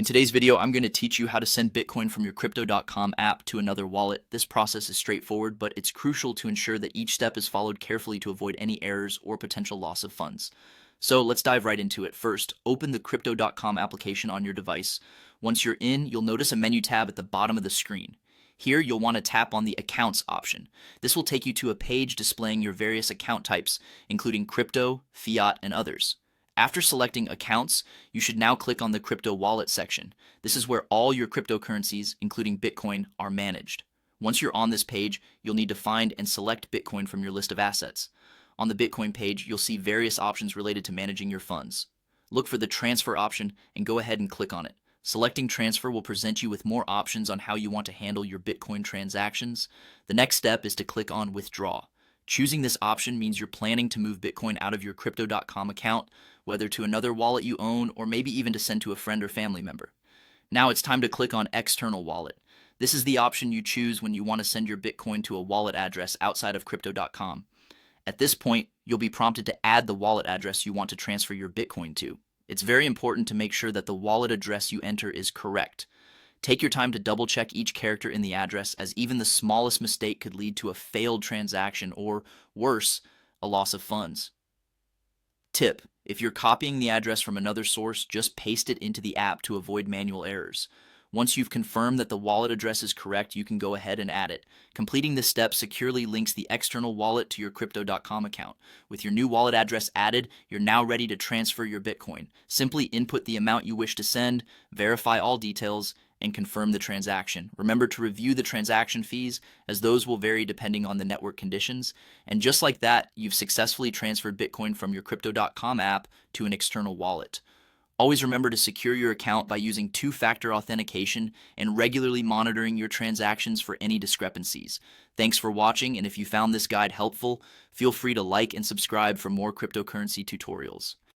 In today's video, I'm going to teach you how to send Bitcoin from your Crypto.com app to another wallet. This process is straightforward, but it's crucial to ensure that each step is followed carefully to avoid any errors or potential loss of funds. So let's dive right into it. First, open the Crypto.com application on your device. Once you're in, you'll notice a menu tab at the bottom of the screen. Here, you'll want to tap on the Accounts option. This will take you to a page displaying your various account types, including crypto, fiat, and others. After selecting Accounts, you should now click on the Crypto Wallet section. This is where all your cryptocurrencies, including Bitcoin, are managed. Once you're on this page, you'll need to find and select Bitcoin from your list of assets. On the Bitcoin page, you'll see various options related to managing your funds. Look for the Transfer option and go ahead and click on it. Selecting Transfer will present you with more options on how you want to handle your Bitcoin transactions. The next step is to click on Withdraw. Choosing this option means you're planning to move Bitcoin out of your Crypto.com account, whether to another wallet you own or maybe even to send to a friend or family member. Now it's time to click on External Wallet. This is the option you choose when you want to send your Bitcoin to a wallet address outside of Crypto.com. At this point, you'll be prompted to add the wallet address you want to transfer your Bitcoin to. It's very important to make sure that the wallet address you enter is correct. Take your time to double check each character in the address, as even the smallest mistake could lead to a failed transaction or, worse, a loss of funds. Tip: if you're copying the address from another source, just paste it into the app to avoid manual errors. Once you've confirmed that the wallet address is correct, you can go ahead and add it. Completing this step securely links the external wallet to your Crypto.com account. With your new wallet address added, you're now ready to transfer your Bitcoin. Simply input the amount you wish to send, verify all details, and confirm the transaction. Remember to review the transaction fees, as those will vary depending on the network conditions. And just like that, you've successfully transferred Bitcoin from your Crypto.com app to an external wallet. Always remember to secure your account by using two-factor authentication and regularly monitoring your transactions for any discrepancies. Thanks for watching, and if you found this guide helpful, feel free to like and subscribe for more cryptocurrency tutorials.